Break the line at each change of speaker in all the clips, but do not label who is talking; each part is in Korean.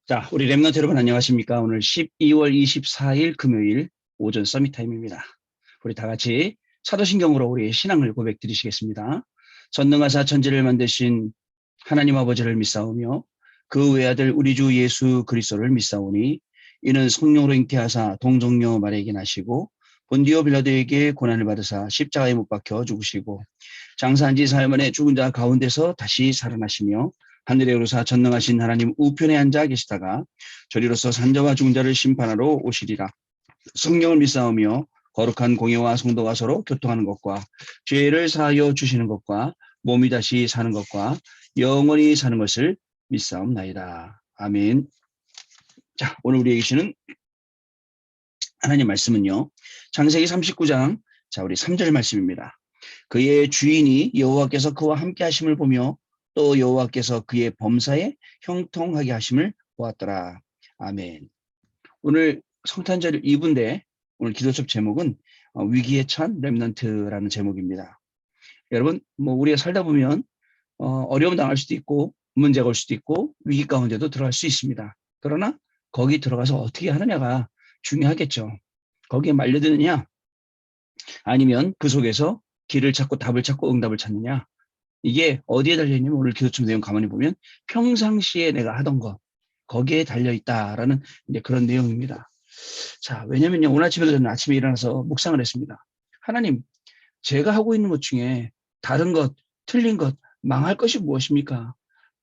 자, 우리 랩런트 여러분 안녕하십니까? 오늘 12월 24일 금요일 오전 서밋 타임입니다. 우리 다 같이 사도신경으로 우리의 신앙을 고백드리시겠습니다. 전능하사 천지를 만드신 하나님 아버지를 믿사오며 그 외아들 우리 주 예수 그리스도를 믿사오니 이는 성령으로 잉태하사 동정녀 마리아에게 나시고 본디오 빌라도에게 고난을 받으사 십자가에 못 박혀 죽으시고 장사한 지 사흘 만에 죽은 자 가운데서 다시 살아나시며 하늘에 오르사 전능하신 하나님 우편에 앉아 계시다가 저리로서 산자와 죽은 자를 심판하러 오시리라. 성령을 믿사오며 거룩한 공예와 성도가 서로 교통하는 것과 죄를 사하여 주시는 것과 몸이 다시 사는 것과 영원히 사는 것을 믿사옵나이다. 아멘. 자, 오늘 우리에게 주시는 하나님 말씀은요. 창세기 39장 자 우리 3절 말씀입니다. 그의 주인이 여호와께서 그와 함께 하심을 보며 또 여호와께서 그의 범사에 형통하게 하심을 보았더라. 아멘. 오늘 성탄절 2부인데 오늘 기도첩 제목은 위기에 찬 렘넌트라는 제목입니다. 여러분 우리가 살다 보면 어려움 당할 수도 있고 문제가 올 수도 있고 위기 가운데도 들어갈 수 있습니다. 그러나 거기 들어가서 어떻게 하느냐가 중요하겠죠. 거기에 말려드느냐 아니면 그 속에서 길을 찾고 답을 찾고 응답을 찾느냐. 이게 어디에 달려있냐면 오늘 기도처 내용 가만히 보면 평상시에 내가 하던 것 거기에 달려있다라는 이제 그런 내용입니다. 자, 왜냐면요. 오늘 아침에도 저는 아침에 일어나서 묵상을 했습니다. 하나님, 제가 하고 있는 것 중에 다른 것, 틀린 것, 망할 것이 무엇입니까?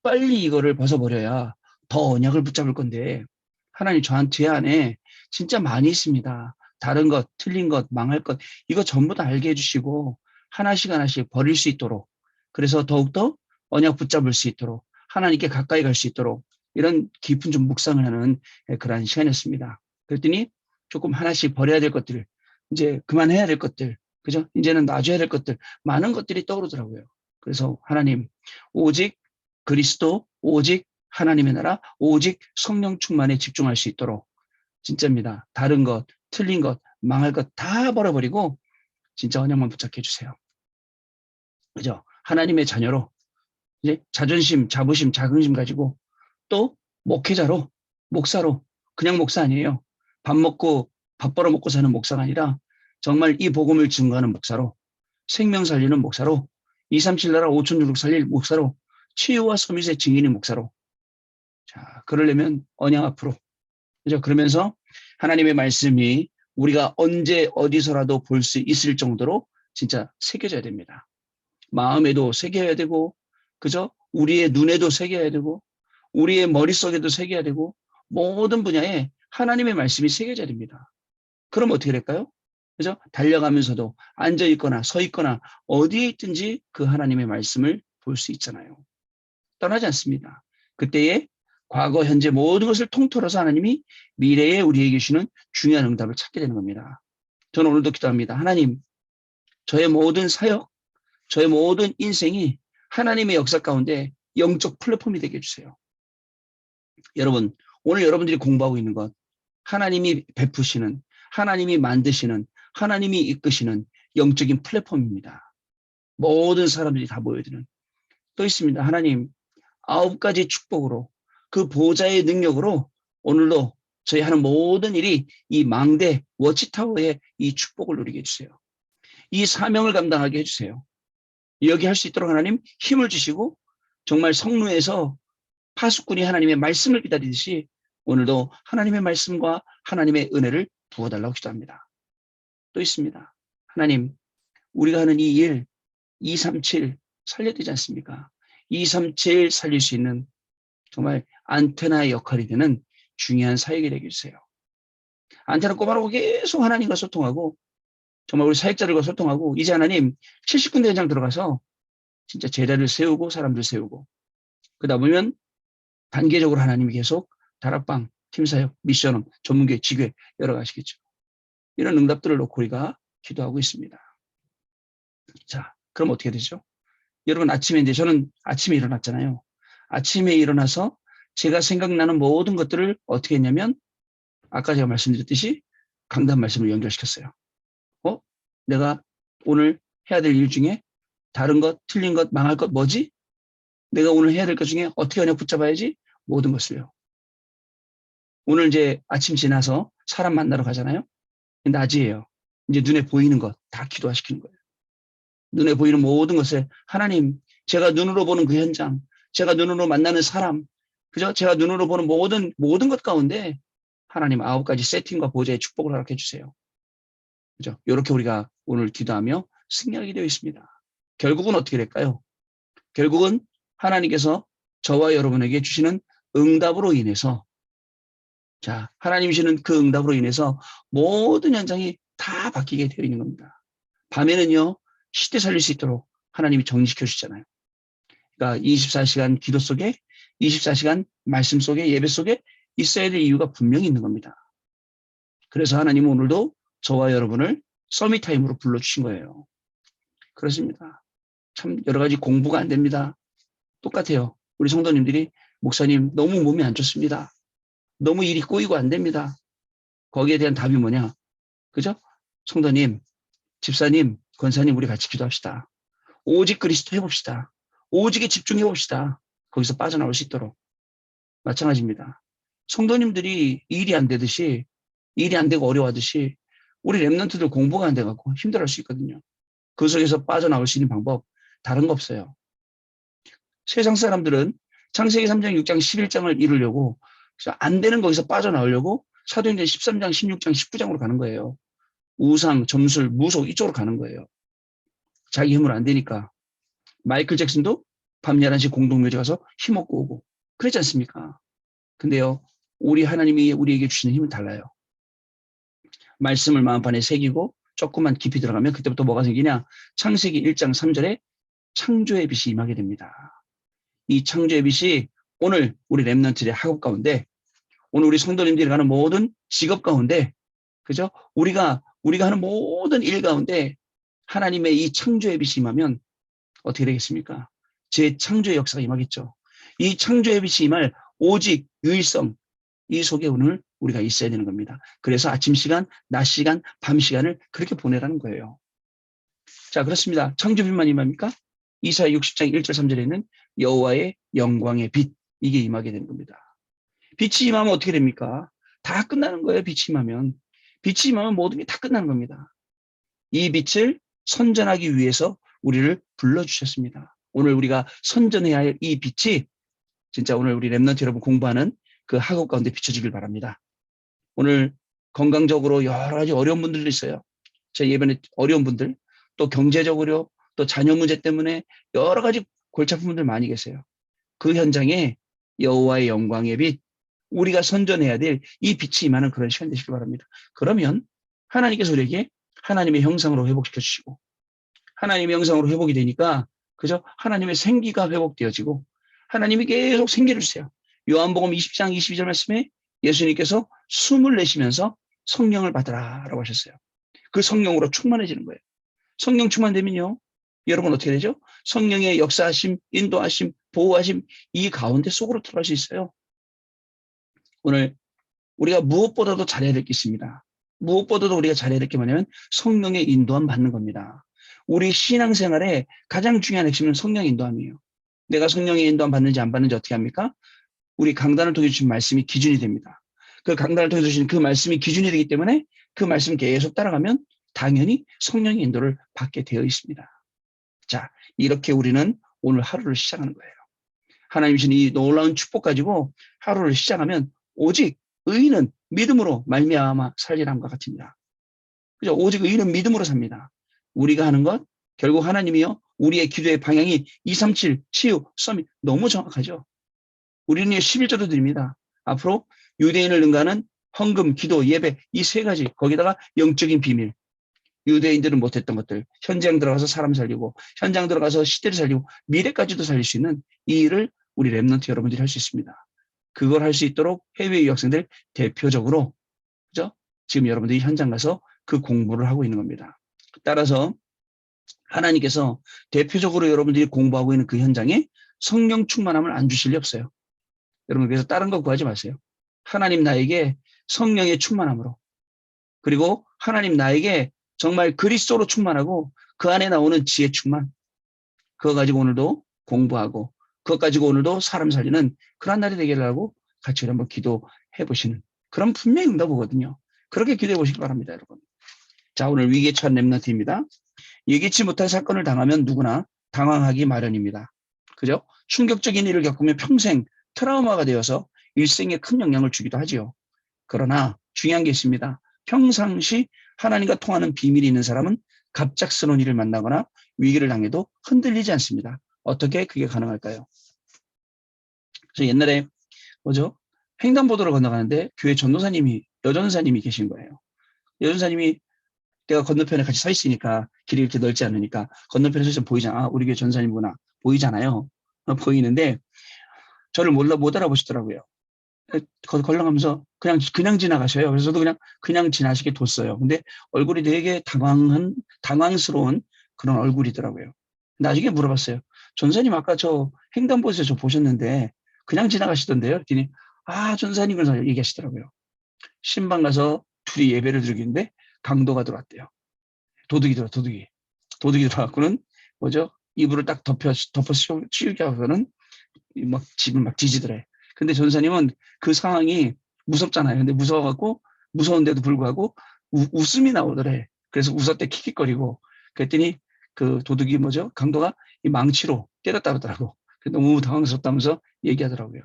빨리 이거를 벗어버려야 더 언약을 붙잡을 건데 하나님 저한테 안에 진짜 많이 있습니다. 다른 것, 틀린 것, 망할 것 이거 전부 다 알게 해주시고 하나씩 하나씩 버릴 수 있도록 그래서 더욱더 언약 붙잡을 수 있도록 하나님께 가까이 갈 수 있도록 이런 깊은 좀 묵상을 하는 그런 시간이었습니다. 그랬더니 조금 하나씩 버려야 될 것들, 이제 그만해야 될 것들, 그죠? 이제는 놔줘야 될 것들, 많은 것들이 떠오르더라고요. 그래서 하나님, 오직 그리스도, 오직 하나님의 나라, 오직 성령 충만에 집중할 수 있도록 진짜입니다. 다른 것, 틀린 것, 망할 것 다 버려버리고 진짜 언약만 붙잡게 해주세요. 그죠? 하나님의 자녀로 이제 자존심, 자부심, 자긍심 가지고 또 목회자로, 목사로 그냥 목사 아니에요. 밥 벌어 먹고 사는 목사가 아니라 정말 이 복음을 증거하는 목사로 생명 살리는 목사로 237 나라 5천주국 살릴 목사로 치유와 서밋의 증인인 목사로 자 그러려면 언약 앞으로 그죠? 그러면서 하나님의 말씀이 우리가 언제 어디서라도 볼 수 있을 정도로 진짜 새겨져야 됩니다. 마음에도 새겨야 되고 그죠? 우리의 눈에도 새겨야 되고 우리의 머릿속에도 새겨야 되고 모든 분야에 하나님의 말씀이 새겨져야 됩니다. 그럼 어떻게 될까요? 그죠? 달려가면서도 앉아 있거나 서 있거나 어디에 있든지 그 하나님의 말씀을 볼 수 있잖아요. 떠나지 않습니다. 그때에 과거, 현재 모든 것을 통틀어서 하나님이 미래에 우리에게 주시는 중요한 응답을 찾게 되는 겁니다. 저는 오늘도 기도합니다. 하나님, 저의 모든 사역, 저의 모든 인생이 하나님의 역사 가운데 영적 플랫폼이 되게 해주세요. 여러분, 오늘 여러분들이 공부하고 있는 것, 하나님이 베푸시는, 하나님이 만드시는, 하나님이 이끄시는 영적인 플랫폼입니다. 모든 사람들이 다 모여드는. 또 있습니다. 하나님, 9가지 축복으로 그 보좌의 능력으로 오늘도 저희 하는 모든 일이 이 망대 워치타워의 이 축복을 누리게 해주세요. 이 사명을 감당하게 해주세요. 여기 할 수 있도록 하나님 힘을 주시고 정말 성루에서 파수꾼이 하나님의 말씀을 기다리듯이 오늘도 하나님의 말씀과 하나님의 은혜를 부어달라고 기도합니다. 또 있습니다. 하나님, 우리가 하는 이 일, 237 살려야 되지 않습니까? 237 살릴 수 있는 정말 안테나의 역할이 되는 중요한 사역이 되게 해주세요. 안테나 꼽아놓고 계속 하나님과 소통하고 정말 우리 사역자들과 소통하고 이제 하나님 70군데 현장 들어가서 진짜 제자를 세우고 사람들 세우고 그러다 보면 단계적으로 하나님이 계속 다락방, 팀사역, 미션업, 전문교회, 지교회 여러 가지겠죠. 이런 응답들을 놓고 우리가 기도하고 있습니다. 자, 그럼 어떻게 되죠? 여러분 아침에 이제 저는 아침에 일어났잖아요. 아침에 일어나서 제가 생각나는 모든 것들을 어떻게 했냐면 아까 제가 말씀드렸듯이 강단 말씀을 연결시켰어요. 내가 오늘 해야 될 일 중에 다른 것, 틀린 것, 망할 것 뭐지? 내가 오늘 해야 될 것 중에 어떻게 언약 붙잡아야지? 모든 것을요. 오늘 이제 아침 지나서 사람 만나러 가잖아요. 낮이에요. 이제 눈에 보이는 것 다 기도하시키는 거예요. 눈에 보이는 모든 것을 하나님, 제가 눈으로 보는 그 현장, 제가 눈으로 만나는 사람, 그죠? 제가 눈으로 보는 모든 것 가운데 하나님 9가지 세팅과 보좌의 축복을 허락해 주세요. 그죠? 이렇게 우리가 오늘 기도하며 승리하게 되어 있습니다. 결국은 어떻게 될까요? 결국은 하나님께서 저와 여러분에게 주시는 응답으로 인해서, 자, 하나님 주시는 그 응답으로 인해서 모든 현장이 다 바뀌게 되어 있는 겁니다. 밤에는요, 시대 살릴 수 있도록 하나님이 정리시켜 주시잖아요. 그러니까 24시간 기도 속에, 24시간 말씀 속에, 예배 속에 있어야 될 이유가 분명히 있는 겁니다. 그래서 하나님은 오늘도 저와 여러분을 서밋타임으로 불러주신 거예요. 그렇습니다. 참 여러 가지 공부가 안 됩니다. 똑같아요. 우리 성도님들이 목사님 너무 몸이 안 좋습니다. 너무 일이 꼬이고 안 됩니다. 거기에 대한 답이 뭐냐? 그죠? 성도님, 집사님, 권사님 우리 같이 기도합시다. 오직 그리스도 해봅시다. 오직에 집중해봅시다. 거기서 빠져나올 수 있도록. 마찬가지입니다. 성도님들이 일이 안 되듯이, 일이 안 되고 어려워하듯이 우리 랩런트들 공부가 안 돼갖고 힘들어할 수 있거든요. 그 속에서 빠져나올 수 있는 방법 다른 거 없어요. 세상 사람들은 창세기 3장, 6장, 11장을 이루려고 안 되는 거기서 빠져나오려고 사도행전 13장, 16장, 19장으로 가는 거예요. 우상, 점술, 무속 이쪽으로 가는 거예요. 자기 힘으로 안 되니까. 마이클 잭슨도 밤 11시 공동묘지 가서 힘없고 오고 그랬지 않습니까? 근데요, 우리 하나님이 우리에게 주시는 힘은 달라요. 말씀을 마음판에 새기고 조금만 깊이 들어가면 그때부터 뭐가 생기냐? 창세기 1장 3절에 창조의 빛이 임하게 됩니다. 이 창조의 빛이 오늘 우리 랩런트의 학업 가운데, 오늘 우리 성도님들이 가는 모든 직업 가운데, 그죠? 우리가 하는 모든 일 가운데 하나님의 이 창조의 빛이 임하면 어떻게 되겠습니까? 재창조의 역사가 임하겠죠. 이 창조의 빛이 임할 오직 유일성, 이 속에 오늘 우리가 있어야 되는 겁니다. 그래서 아침 시간, 낮 시간, 밤 시간을 그렇게 보내라는 거예요. 자, 그렇습니다. 창조빛만 임합니까? 이사야 60장 1절 3절에는 여호와의 영광의 빛, 이게 임하게 되는 겁니다. 빛이 임하면 어떻게 됩니까? 다 끝나는 거예요. 빛이 임하면. 빛이 임하면 모든 게 다 끝나는 겁니다. 이 빛을 선전하기 위해서 우리를 불러주셨습니다. 오늘 우리가 선전해야 할 이 빛이 진짜 오늘 우리 랩런트 여러분 공부하는 그 학업 가운데 비춰지길 바랍니다. 오늘 건강적으로 여러 가지 어려운 분들도 있어요. 제 예전에 어려운 분들, 또 경제적으로, 또 자녀 문제 때문에 여러 가지 골치 아픈 분들 많이 계세요. 그 현장에 여호와의 영광의 빛, 우리가 선전해야 될 이 빛이 임하는 그런 시간 되시길 바랍니다. 그러면 하나님께서 우리에게 하나님의 형상으로 회복시켜 주시고, 하나님의 형상으로 회복이 되니까 그죠? 하나님의 생기가 회복되어지고 하나님이 계속 생기를 주세요. 요한복음 20장 22절 말씀에 예수님께서 숨을 내쉬면서 성령을 받으라라고 하셨어요. 그 성령으로 충만해지는 거예요. 성령 충만되면요, 여러분 어떻게 되죠? 성령의 역사하심, 인도하심, 보호하심, 이 가운데 속으로 들어갈 수 있어요. 오늘 우리가 무엇보다도 잘해야 될 게 있습니다. 무엇보다도 우리가 잘해야 될 게 뭐냐면 성령의 인도함 받는 겁니다. 우리 신앙생활에 가장 중요한 핵심은 성령의 인도함이에요. 내가 성령의 인도함 받는지 안 받는지 어떻게 합니까? 우리 강단을 통해 주신 말씀이 기준이 됩니다. 그 강단을 통해 주신 그 말씀이 기준이 되기 때문에 그 말씀 계속 따라가면 당연히 성령의 인도를 받게 되어 있습니다. 자, 이렇게 우리는 오늘 하루를 시작하는 거예요. 하나님 주신 이 놀라운 축복 가지고 하루를 시작하면 오직 의인은 믿음으로 말미암아 살리람과 같습니다. 그죠? 오직 의인은 믿음으로 삽니다. 우리가 하는 것 결국 하나님이요, 우리의 기도의 방향이 237 치유 서밋 너무 정확하죠. 우리는 11조도 드립니다. 앞으로 유대인을 능가하는 헌금, 기도, 예배 이 세 가지, 거기다가 영적인 비밀, 유대인들은 못했던 것들, 현장 들어가서 사람 살리고 현장 들어가서 시대를 살리고 미래까지도 살릴 수 있는 이 일을 우리 랩런트 여러분들이 할 수 있습니다. 그걸 할 수 있도록 해외 유학생들 대표적으로, 그죠? 지금 여러분들이 현장 가서 그 공부를 하고 있는 겁니다. 따라서 하나님께서 대표적으로 여러분들이 공부하고 있는 그 현장에 성령 충만함을 안 주실 리 없어요. 여러분 그래서 다른 거 구하지 마세요. 하나님 나에게 성령의 충만함으로, 그리고 하나님 나에게 정말 그리스도로 충만하고 그 안에 나오는 지혜 충만, 그거 가지고 오늘도 공부하고 그것 가지고 오늘도 사람 살리는 그런 날이 되기를 하고 같이 한번 기도해 보시는 그럼 분명히 응답 오거든요. 그렇게 기대해 보시기 바랍니다, 여러분. 자, 오늘 위기에 처한 렘넌트입니다. 예기치 못한 사건을 당하면 누구나 당황하기 마련입니다. 그죠? 충격적인 일을 겪으면 평생 트라우마가 되어서 일생에 큰 영향을 주기도 하지요. 그러나 중요한 게 있습니다. 평상시 하나님과 통하는 비밀이 있는 사람은 갑작스러운 일을 만나거나 위기를 당해도 흔들리지 않습니다. 어떻게 그게 가능할까요? 저 옛날에 뭐죠? 횡단보도를 건너가는데 교회 전도사님이 여전사님이 계신 거예요. 여전사님이 내가 건너편에 같이 서 있으니까 길이 이렇게 넓지 않으니까 건너편에 서 있으면 보이잖아. 아, 우리 교회 전사님구나. 보이잖아요. 보이는데 저를 못 알아보시더라고요. 걸러가면서 그냥 지나가셔요. 그래서 저도 그냥 지나시게 뒀어요. 근데 얼굴이 되게 당황스러운 그런 얼굴이더라고요. 나중에 물어봤어요. 전사님 아까 저 횡단보도에서 저 보셨는데 그냥 지나가시던데요. 그랬더니 아, 전사님 그래서 얘기하시더라고요. 신방 가서 둘이 예배를 드리는데 강도가 들어왔대요. 도둑이 들어왔고는 뭐죠? 이불을 딱 덮어 씌우게 하고서는 막 집을 막 뒤지더래. 근데 전사님은 그 상황이 무섭잖아요. 근데 무서워갖고 무서운데도 불구하고 웃음이 나오더래. 그래서 웃었대 킥킥거리고 그랬더니 그 도둑이 뭐죠? 강도가 이 망치로 때렸다 그러더라고. 너무 당황스럽다면서 얘기하더라고요.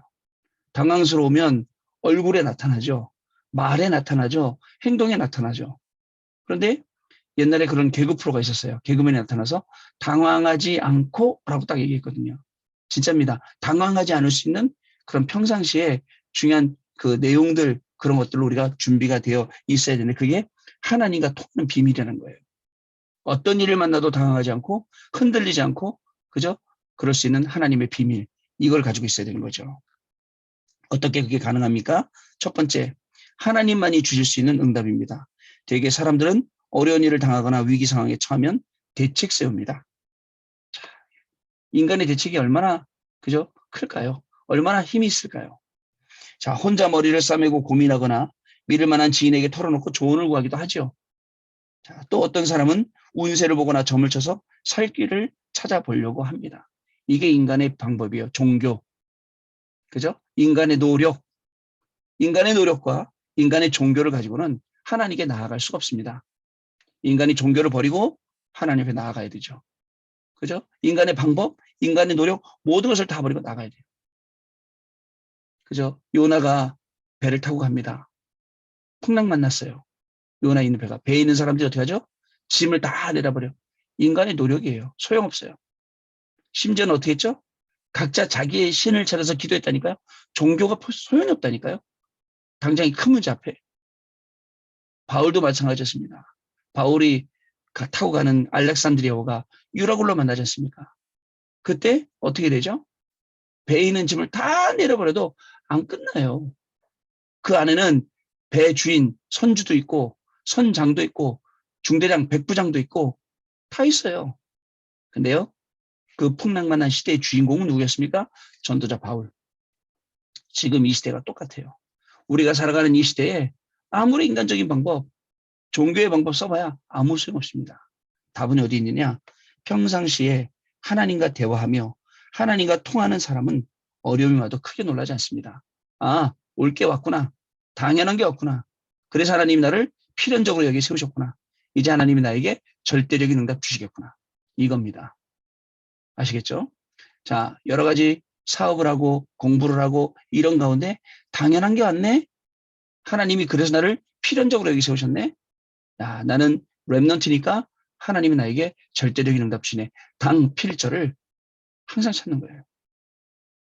당황스러우면 얼굴에 나타나죠. 말에 나타나죠. 행동에 나타나죠. 그런데 옛날에 그런 개그 프로가 있었어요. 개그맨이 나타나서 당황하지 않고 라고 딱 얘기했거든요. 진짜입니다. 당황하지 않을 수 있는 그런 평상시에 중요한 그 내용들 그런 것들로 우리가 준비가 되어 있어야 되는데 그게 하나님과 통하는 비밀이라는 거예요. 어떤 일을 만나도 당황하지 않고 흔들리지 않고 그죠? 그럴 수 있는 하나님의 비밀 이걸 가지고 있어야 되는 거죠. 어떻게 그게 가능합니까? 첫 번째, 하나님만이 주실 수 있는 응답입니다. 대개 사람들은 어려운 일을 당하거나 위기 상황에 처하면 대책 세웁니다. 인간의 대책이 얼마나 그죠? 클까요? 얼마나 힘이 있을까요? 자, 혼자 머리를 싸매고 고민하거나 믿을 만한 지인에게 털어놓고 조언을 구하기도 하죠. 자, 또 어떤 사람은 운세를 보거나 점을 쳐서 살 길을 찾아보려고 합니다. 이게 인간의 방법이에요. 종교. 그죠? 인간의 노력과 인간의 종교를 가지고는 하나님께 나아갈 수가 없습니다. 인간이 종교를 버리고 하나님 앞에 나아가야 되죠. 그죠? 인간의 방법, 인간의 노력, 모든 것을 다 버리고 나가야 돼요. 그죠? 요나가 배를 타고 갑니다. 풍랑 만났어요. 요나 있는 배에 있는 사람들이 어떻게 하죠? 짐을 다 내려버려. 인간의 노력이에요. 소용없어요. 심지어는 어떻게 했죠? 각자 자기의 신을 찾아서 기도했다니까요. 종교가 소용이 없다니까요. 당장 이 큰 문제 앞에. 바울도 마찬가지였습니다. 바울이 타고 가는 알렉산드리아호가 유라굴로 만나지 않습니까? 그때 어떻게 되죠? 배에 있는 짐을 다 내려버려도 안 끝나요. 그 안에는 배 주인, 선주도 있고, 선장도 있고, 중대장, 백부장도 있고, 다 있어요. 근데요, 그 풍랑만한 시대의 주인공은 누구였습니까? 전도자 바울. 지금 이 시대가 똑같아요. 우리가 살아가는 이 시대에 아무리 인간적인 방법, 종교의 방법 써봐야 아무 소용없습니다. 답은 어디 있느냐? 평상시에 하나님과 대화하며 하나님과 통하는 사람은 어려움이 와도 크게 놀라지 않습니다. 아, 올 게 왔구나. 당연한 게 왔구나. 그래서 하나님이 나를 필연적으로 여기 세우셨구나. 이제 하나님이 나에게 절대적인 응답 주시겠구나. 이겁니다. 아시겠죠? 자, 여러 가지 사업을 하고 공부를 하고 이런 가운데 당연한 게 왔네? 하나님이 그래서 나를 필연적으로 여기 세우셨네? 야, 나는 렘넌트니까 하나님이 나에게 절대적인 응답 주시네. 당필절을 항상 찾는 거예요.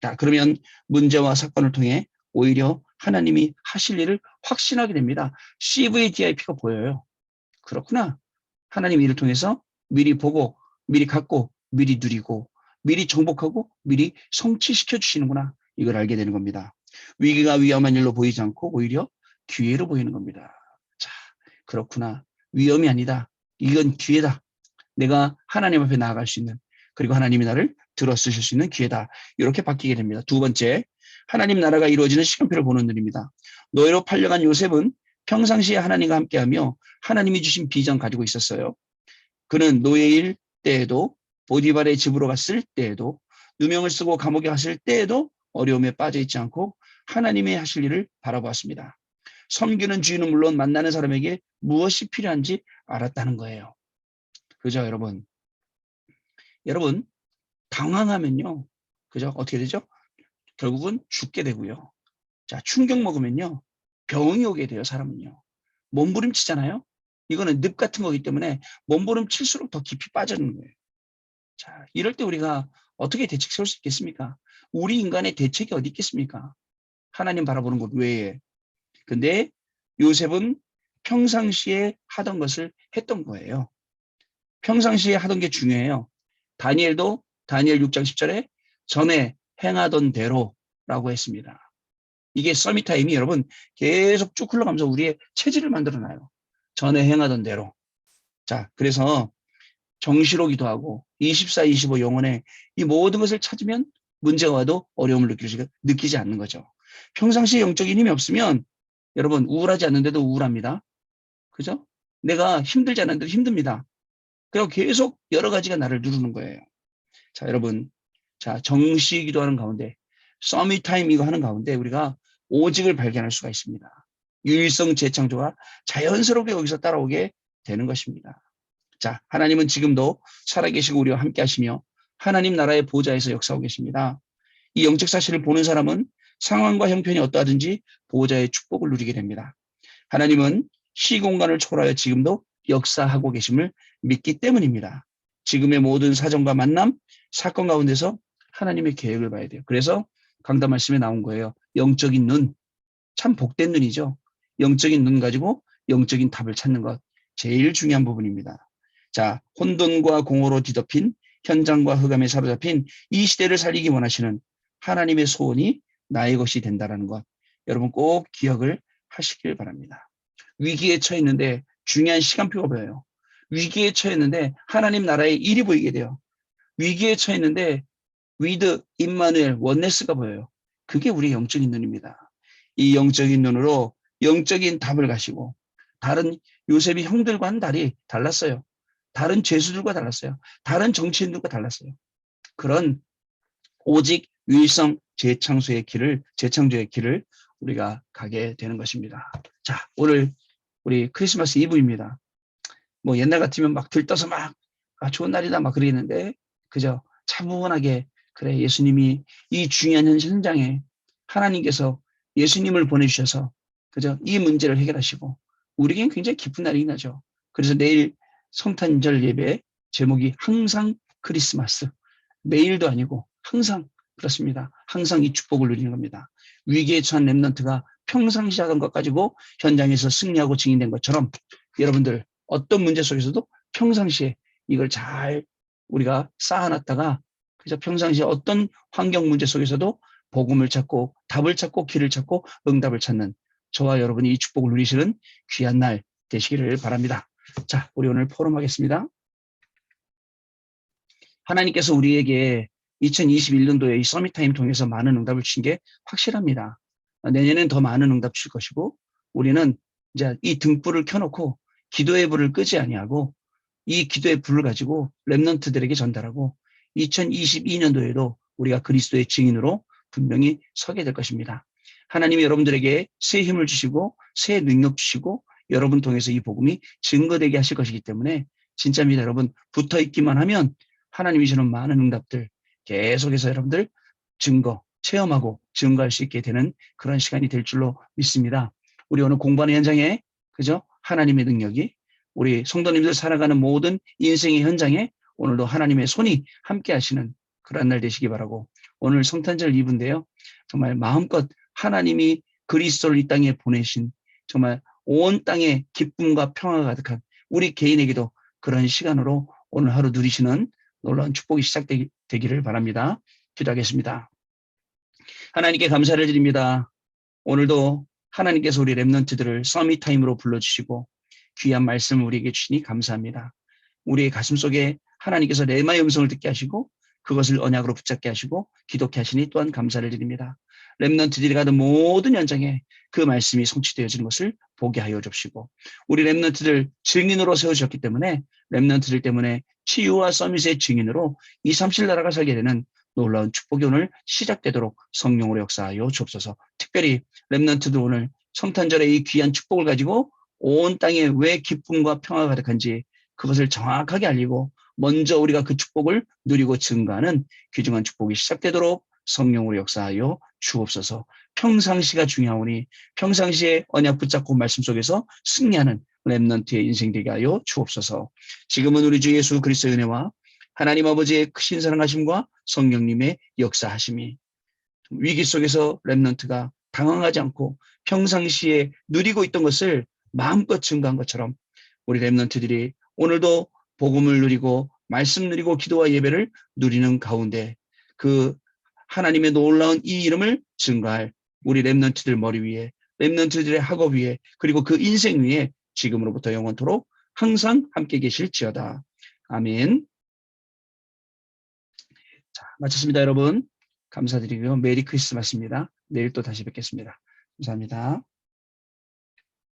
자, 그러면 문제와 사건을 통해 오히려 하나님이 하실 일을 확신하게 됩니다. CVDIP가 보여요. 그렇구나. 하나님 일을 통해서 미리 보고, 미리 갖고, 미리 누리고, 미리 정복하고, 미리 성취시켜 주시는구나. 이걸 알게 되는 겁니다. 위기가 위험한 일로 보이지 않고 오히려 기회로 보이는 겁니다. 자, 그렇구나. 위험이 아니다. 이건 기회다. 내가 하나님 앞에 나아갈 수 있는, 그리고 하나님이 나를 들어쓰실 수 있는 기회다. 이렇게 바뀌게 됩니다. 두 번째, 하나님 나라가 이루어지는 시간표를 보는 눈입니다. 노예로 팔려간 요셉은 평상시에 하나님과 함께하며 하나님이 주신 비전 가지고 있었어요. 그는 노예일 때에도 보디발의 집으로 갔을 때에도 누명을 쓰고 감옥에 갔을 때에도 어려움에 빠져 있지 않고 하나님의 하실 일을 바라보았습니다. 섬기는 주인은 물론 만나는 사람에게 무엇이 필요한지 알았다는 거예요. 그죠, 여러분? 여러분, 당황하면요. 그죠? 어떻게 되죠? 결국은 죽게 되고요. 자, 충격 먹으면요. 병이 오게 돼요, 사람은요. 몸부림치잖아요. 이거는 늪 같은 거기 때문에 몸부림칠수록 더 깊이 빠지는 거예요. 자, 이럴 때 우리가 어떻게 대책 세울 수 있겠습니까? 우리 인간의 대책이 어디 있겠습니까? 하나님 바라보는 것 외에. 근데 요셉은 평상시에 하던 것을 했던 거예요. 평상시에 하던 게 중요해요. 다니엘도 다니엘 6장 10절에 전에 행하던 대로라고 했습니다. 이게 서밋타임이 여러분 계속 쭉 흘러가면서 우리의 체질을 만들어놔요. 전에 행하던 대로. 자, 그래서 정시로 기도하고 24, 25 영혼에 이 모든 것을 찾으면 문제가 와도 어려움을 느끼지 않는 거죠. 평상시에 영적인 힘이 없으면 여러분 우울하지 않는데도 우울합니다. 그죠? 내가 힘들지 않은데도 힘듭니다. 그리고 계속 여러 가지가 나를 누르는 거예요. 자, 여러분. 자, 정시 기도하는 가운데 서밋 타임 이거 하는 가운데 우리가 오직을 발견할 수가 있습니다. 유일성 재창조가 자연스럽게 여기서 따라오게 되는 것입니다. 자, 하나님은 지금도 살아계시고 우리와 함께 하시며 하나님 나라의 보좌에서 역사하고 계십니다. 이 영적 사실을 보는 사람은 상황과 형편이 어떠하든지 보좌의 축복을 누리게 됩니다. 하나님은 시공간을 초월하여 지금도 역사하고 계심을 믿기 때문입니다. 지금의 모든 사정과 만남, 사건 가운데서 하나님의 계획을 봐야 돼요. 그래서 강단 말씀에 나온 거예요. 영적인 눈, 참 복된 눈이죠. 영적인 눈 가지고 영적인 답을 찾는 것, 제일 중요한 부분입니다. 자, 혼돈과 공허로 뒤덮인 현장과 흑암에 사로잡힌 이 시대를 살리기 원하시는 하나님의 소원이 나의 것이 된다는 것, 여러분 꼭 기억을 하시길 바랍니다. 위기에 처했는데 중요한 시간표가 보여요. 위기에 처했는데 하나님 나라의 일이 보이게 돼요. 위기에 처했는데 위드, 임마누엘, 원네스가 보여요. 그게 우리의 영적인 눈입니다. 이 영적인 눈으로 영적인 답을 가시고 다른 요셉이 형들과는 달랐어요. 다른 죄수들과 달랐어요. 다른 정치인들과 달랐어요. 그런 오직 유일성 재창조의 길을 우리가 가게 되는 것입니다. 자, 오늘 우리 크리스마스 이브입니다. 뭐 옛날 같으면 막 들떠서 막 좋은 날이다 막 그러겠는데 그저 차분하게 그래 예수님이 이 중요한 현장에 하나님께서 예수님을 보내주셔서 그저 이 문제를 해결하시고 우리에겐 굉장히 기쁜 날이긴 하죠. 그래서 내일 성탄절 예배 제목이 항상 크리스마스. 매일도 아니고 항상 그렇습니다. 항상 이 축복을 누리는 겁니다. 위기에 처한 렘넌트가 평상시 하던 것 가지고 현장에서 승리하고 증인된 것처럼 여러분들 어떤 문제 속에서도 평상시에 이걸 잘 우리가 쌓아놨다가 그래서 평상시에 어떤 환경 문제 속에서도 복음을 찾고 답을 찾고 길을 찾고 응답을 찾는 저와 여러분이 이 축복을 누리시는 귀한 날 되시기를 바랍니다. 자, 우리 오늘 포럼하겠습니다. 하나님께서 우리에게 2021년도에 이 서밋타임 통해서 많은 응답을 주신 게 확실합니다. 내년엔 더 많은 응답 줄 것이고 우리는 이제 이 등불을 켜놓고 기도의 불을 끄지 아니하고 이 기도의 불을 가지고 렘넌트들에게 전달하고 2022년도에도 우리가 그리스도의 증인으로 분명히 서게 될 것입니다. 하나님이 여러분들에게 새 힘을 주시고 새 능력 주시고 여러분 통해서 이 복음이 증거되게 하실 것이기 때문에 진짜입니다. 여러분 붙어있기만 하면 하나님이 주는 많은 응답들 계속해서 여러분들 체험하고 증거할 수 있게 되는 그런 시간이 될 줄로 믿습니다. 우리 오늘 공부하는 현장에 그죠? 하나님의 능력이 우리 성도님들 살아가는 모든 인생의 현장에 오늘도 하나님의 손이 함께 하시는 그런 날 되시기 바라고 오늘 성탄절 이브인데요. 정말 마음껏 하나님이 그리스도를 이 땅에 보내신 정말 온 땅에 기쁨과 평화가 가득한 우리 개인에게도 그런 시간으로 오늘 하루 누리시는 놀라운 축복이 시작되기를 바랍니다. 기도하겠습니다. 하나님께 감사를 드립니다. 오늘도 하나님께서 우리 렘넌트들을 서밋타임으로 불러주시고 귀한 말씀을 우리에게 주시니 감사합니다. 우리의 가슴 속에 하나님께서 레마의 음성을 듣게 하시고 그것을 언약으로 붙잡게 하시고 기독케 하시니 또한 감사를 드립니다. 렘넌트들이 가는 모든 현장에 그 말씀이 성취되어지는 것을 보게 하여 주시고 우리 렘넌트들 증인으로 세우셨기 때문에 렘넌트들 때문에 치유와 서밋의 증인으로 2, 3실 나라가 살게 되는 놀라운 축복이 오늘 시작되도록 성령으로 역사하여 주옵소서. 특별히 렘넌트들 오늘 성탄절의 이 귀한 축복을 가지고 온 땅에 왜 기쁨과 평화가 가득한지 그것을 정확하게 알리고 먼저 우리가 그 축복을 누리고 증거하는 귀중한 축복이 시작되도록 성령으로 역사하여 주옵소서. 평상시가 중요하오니 평상시에 언약 붙잡고 말씀 속에서 승리하는 렘넌트의 인생 되게 하여 주옵소서. 지금은 우리 주 예수 그리스도의 은혜와 하나님 아버지의 크신 사랑하심과 성령님의 역사하심이 위기 속에서 렘넌트가 당황하지 않고 평상시에 누리고 있던 것을 마음껏 증거한 것처럼 우리 렘넌트들이 오늘도 복음을 누리고 말씀 누리고 기도와 예배를 누리는 가운데 그 하나님의 놀라운 이 이름을 증거할 우리 렘넌트들 머리 위에 렘넌트들의 학업 위에 그리고 그 인생 위에 지금으로부터 영원토록 항상 함께 계실지어다. 아멘. 자, 마쳤습니다, 여러분. 감사드리고요. 메리 크리스마스입니다. 내일 또 다시 뵙겠습니다. 감사합니다.